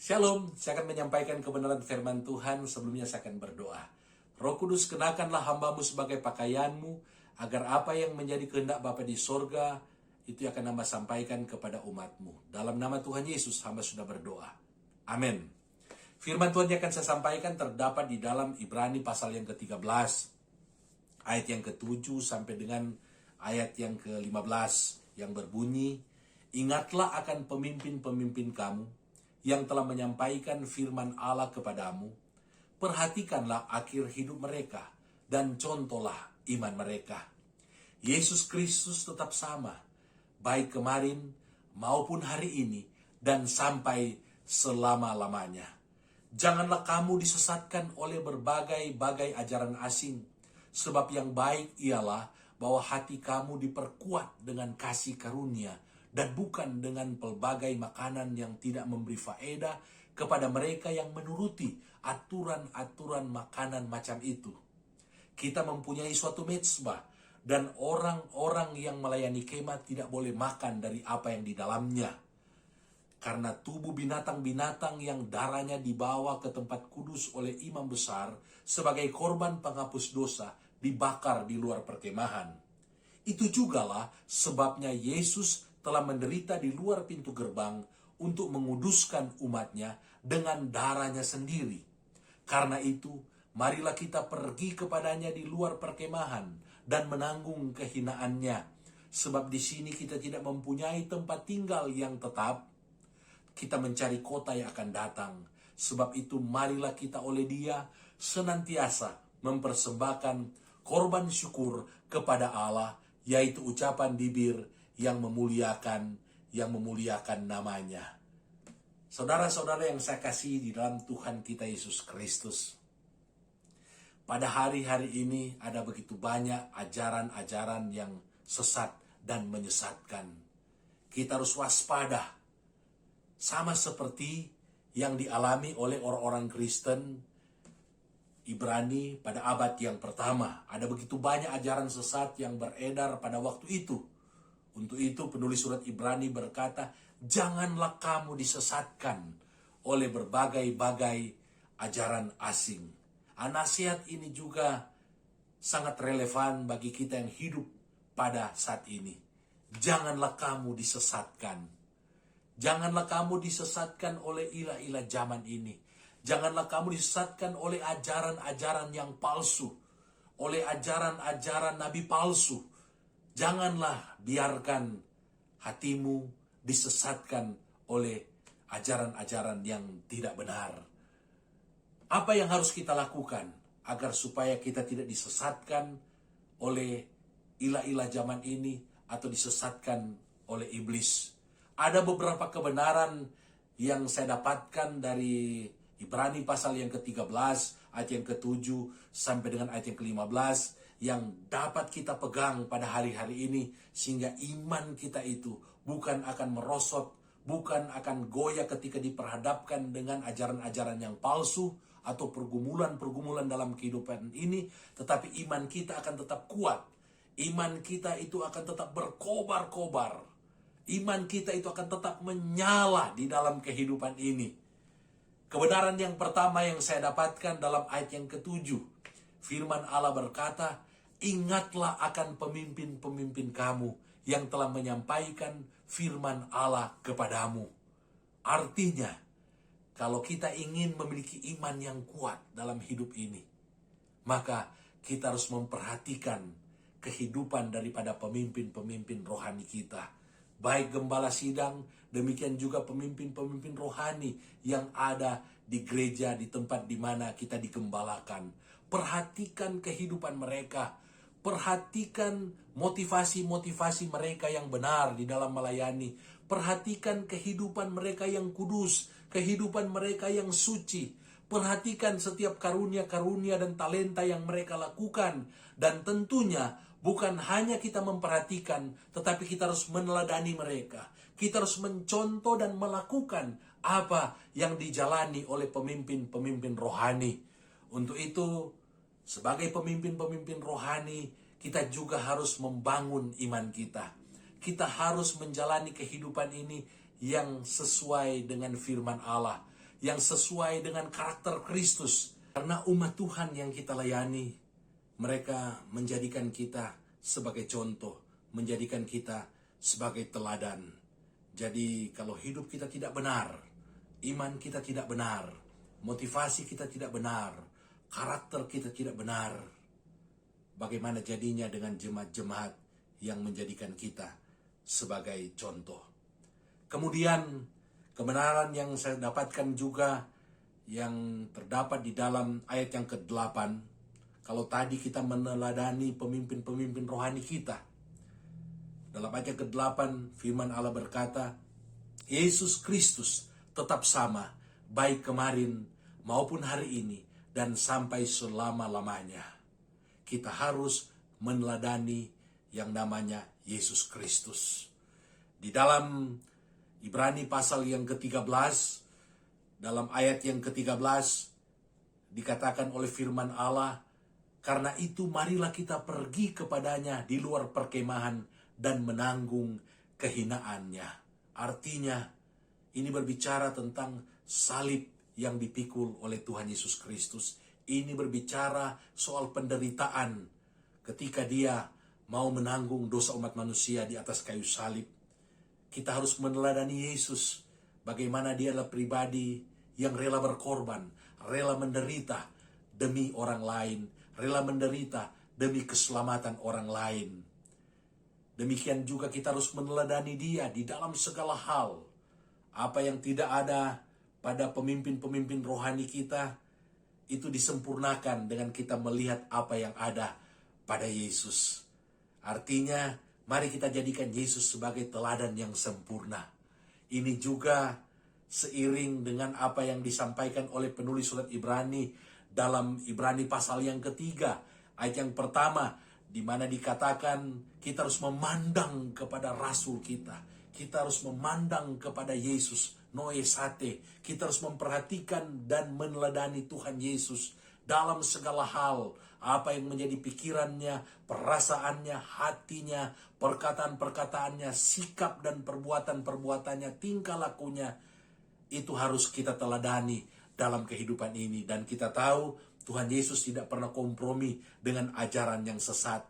Shalom, saya akan menyampaikan kebenaran firman Tuhan. Sebelumnya saya akan berdoa. Roh Kudus, kenakanlah hambamu sebagai pakaianmu, agar apa yang menjadi kehendak Bapa di sorga, itu akan hamba sampaikan kepada umatmu. Dalam nama Tuhan Yesus, hamba sudah berdoa. Amin. Firman Tuhan yang akan saya sampaikan terdapat di dalam Ibrani pasal yang ke-13, ayat yang ke-7 sampai dengan ayat yang ke-15, yang berbunyi, "Ingatlah akan pemimpin-pemimpin kamu, yang telah menyampaikan firman Allah kepadamu. Perhatikanlah akhir hidup mereka dan contohlah iman mereka. Yesus Kristus tetap sama, baik kemarin maupun hari ini dan sampai selama-lamanya. Janganlah kamu disesatkan oleh berbagai-bagai ajaran asing, sebab yang baik ialah bahwa hati kamu diperkuat dengan kasih karunia dan bukan dengan pelbagai makanan yang tidak memberi faedah kepada mereka yang menuruti aturan-aturan makanan macam itu. Kita mempunyai suatu mezbah, dan orang-orang yang melayani kemah tidak boleh makan dari apa yang di dalamnya. Karena tubuh binatang-binatang yang darahnya dibawa ke tempat kudus oleh imam besar sebagai korban penghapus dosa dibakar di luar perkemahan. Itu jugalah sebabnya Yesus telah menderita di luar pintu gerbang untuk menguduskan umatnya dengan darahnya sendiri. Karena itu, marilah kita pergi kepadanya di luar perkemahan dan menanggung kehinaannya. Sebab di sini kita tidak mempunyai tempat tinggal yang tetap. Kita mencari kota yang akan datang. Sebab itu marilah kita oleh Dia senantiasa mempersembahkan korban syukur kepada Allah, yaitu ucapan bibir yang memuliakan namanya." Saudara-saudara yang saya kasihi di dalam Tuhan kita Yesus Kristus, pada hari-hari ini ada begitu banyak ajaran-ajaran yang sesat dan menyesatkan. Kita harus waspada, sama seperti yang dialami oleh orang-orang Kristen Ibrani pada abad yang pertama. Ada begitu banyak ajaran sesat yang beredar pada waktu itu. Untuk itu penulis surat Ibrani berkata, janganlah kamu disesatkan oleh berbagai-bagai ajaran asing. Nasihat ini juga sangat relevan bagi kita yang hidup pada saat ini. Janganlah kamu disesatkan. Janganlah kamu disesatkan oleh ilah-ilah zaman ini. Janganlah kamu disesatkan oleh ajaran-ajaran yang palsu, oleh ajaran-ajaran nabi palsu. Janganlah biarkan hatimu disesatkan oleh ajaran-ajaran yang tidak benar. Apa yang harus kita lakukan agar supaya kita tidak disesatkan oleh ilah-ilah zaman ini atau disesatkan oleh iblis? Ada beberapa kebenaran yang saya dapatkan dari Ibrani pasal yang ke-13, ayat yang ke-7 sampai dengan ayat yang ke-15, yang dapat kita pegang pada hari-hari ini, sehingga iman kita itu bukan akan merosot, bukan akan goyah ketika diperhadapkan dengan ajaran-ajaran yang palsu atau pergumulan-pergumulan dalam kehidupan ini, tetapi iman kita akan tetap kuat. Iman kita itu akan tetap berkobar-kobar. Iman kita itu akan tetap menyala di dalam kehidupan ini. Kebenaran yang pertama yang saya dapatkan dalam ayat yang ke-7. Firman Allah berkata, ingatlah akan pemimpin-pemimpin kamu yang telah menyampaikan firman Allah kepadamu. Artinya, kalau kita ingin memiliki iman yang kuat dalam hidup ini, maka kita harus memperhatikan kehidupan daripada pemimpin-pemimpin rohani kita. Baik gembala sidang, demikian juga pemimpin-pemimpin rohani yang ada di gereja, di tempat di mana kita digembalakan. Perhatikan kehidupan mereka. Perhatikan motivasi-motivasi mereka yang benar di dalam melayani. Perhatikan kehidupan mereka yang kudus, kehidupan mereka yang suci. Perhatikan setiap karunia-karunia dan talenta yang mereka lakukan. Dan tentunya bukan hanya kita memperhatikan, tetapi kita harus meneladani mereka. Kita harus mencontoh dan melakukan apa yang dijalani oleh pemimpin-pemimpin rohani. Untuk itu, sebagai pemimpin-pemimpin rohani, kita juga harus membangun iman kita. Kita harus menjalani kehidupan ini yang sesuai dengan firman Allah, yang sesuai dengan karakter Kristus. Karena umat Tuhan yang kita layani, mereka menjadikan kita sebagai contoh, menjadikan kita sebagai teladan. Jadi kalau hidup kita tidak benar, iman kita tidak benar, motivasi kita tidak benar, karakter kita tidak benar, bagaimana jadinya dengan jemaat-jemaat yang menjadikan kita sebagai contoh. Kemudian kebenaran yang saya dapatkan juga yang terdapat di dalam ayat yang ke-8. Kalau tadi kita meneladani pemimpin-pemimpin rohani kita, dalam ayat yang ke-8 firman Allah berkata, Yesus Kristus tetap sama, baik kemarin maupun hari ini, dan sampai selama-lamanya. Kita harus meneladani yang namanya Yesus Kristus. Di dalam Ibrani pasal yang ke-13, dalam ayat yang ke-13, dikatakan oleh firman Allah, karena itu marilah kita pergi kepadanya di luar perkemahan dan menanggung kehinaannya. Artinya, ini berbicara tentang salib yang dipikul oleh Tuhan Yesus Kristus. Ini berbicara soal penderitaan ketika dia mau menanggung dosa umat manusia di atas kayu salib. Kita harus meneladani Yesus, bagaimana dia adalah pribadi yang rela berkorban, rela menderita demi orang lain, rela menderita demi keselamatan orang lain. Demikian juga kita harus meneladani dia di dalam segala hal. Apa yang tidak ada pada pemimpin-pemimpin rohani kita, itu disempurnakan dengan kita melihat apa yang ada pada Yesus. Artinya, mari kita jadikan Yesus sebagai teladan yang sempurna. Ini juga seiring dengan apa yang disampaikan oleh penulis surat Ibrani dalam Ibrani pasal yang ke-3, ayat yang pertama, di mana dikatakan kita harus memandang kepada Rasul kita. Kita harus memandang kepada Yesus, Noesate. Kita harus memperhatikan dan meneladani Tuhan Yesus dalam segala hal. Apa yang menjadi pikirannya, perasaannya, hatinya, perkataan-perkataannya, sikap dan perbuatan-perbuatannya, tingkah lakunya, itu harus kita teladani dalam kehidupan ini. Dan kita tahu Tuhan Yesus tidak pernah kompromi dengan ajaran yang sesat.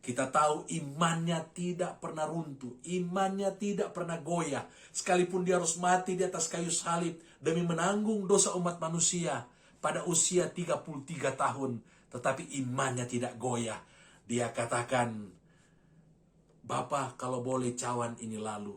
Kita tahu imannya tidak pernah runtuh, imannya tidak pernah goyah. Sekalipun dia harus mati di atas kayu salib demi menanggung dosa umat manusia pada usia 33 tahun. Tetapi imannya tidak goyah. Dia katakan, Bapa, kalau boleh cawan ini lalu,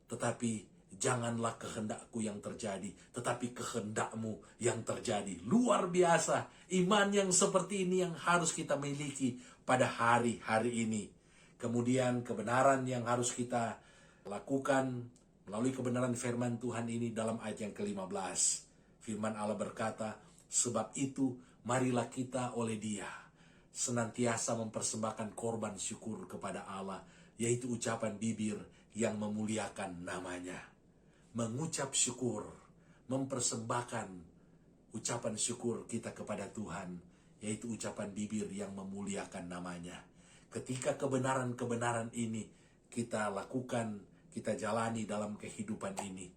tetapi janganlah kehendakku yang terjadi, tetapi kehendakmu yang terjadi. Luar biasa. Iman yang seperti ini yang harus kita miliki pada hari-hari ini. Kemudian kebenaran yang harus kita lakukan melalui kebenaran firman Tuhan ini dalam ayat yang ke-15. Firman Allah berkata, sebab itu marilah kita oleh Dia senantiasa mempersembahkan korban syukur kepada Allah, yaitu ucapan bibir yang memuliakan namanya. Mengucap syukur, mempersembahkan ucapan syukur kita kepada Tuhan, yaitu ucapan bibir yang memuliakan namanya. Ketika kebenaran-kebenaran ini kita lakukan, kita jalani dalam kehidupan ini,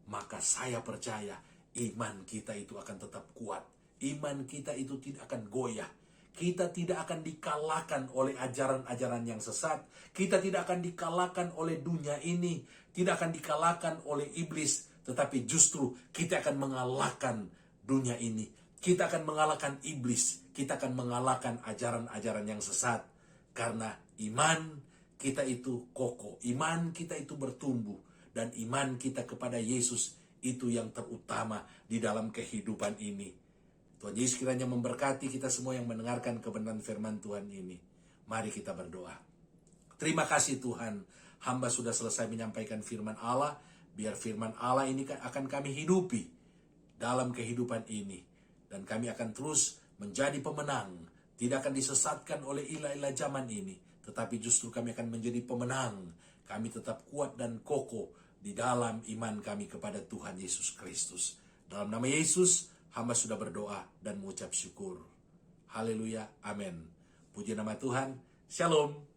maka saya percaya iman kita itu akan tetap kuat. Iman kita itu tidak akan goyah. Kita tidak akan dikalahkan oleh ajaran-ajaran yang sesat. Kita tidak akan dikalahkan oleh dunia ini. Tidak akan dikalahkan oleh iblis. Tetapi justru kita akan mengalahkan dunia ini. Kita akan mengalahkan iblis. Kita akan mengalahkan ajaran-ajaran yang sesat. Karena iman kita itu kokoh. Iman kita itu bertumbuh. Dan iman kita kepada Yesus itu yang terutama di dalam kehidupan ini. Tuhan Yesus kiranya memberkati kita semua yang mendengarkan kebenaran firman Tuhan ini. Mari kita berdoa. Terima kasih Tuhan, hamba sudah selesai menyampaikan firman Allah. Biar firman Allah ini akan kami hidupi dalam kehidupan ini. Dan kami akan terus menjadi pemenang. Tidak akan disesatkan oleh ilah-ilah zaman ini. Tetapi justru kami akan menjadi pemenang. Kami tetap kuat dan kokoh di dalam iman kami kepada Tuhan Yesus Kristus. Dalam nama Yesus, hamba sudah berdoa dan mengucap syukur. Haleluya, amin. Puji nama Tuhan. Shalom.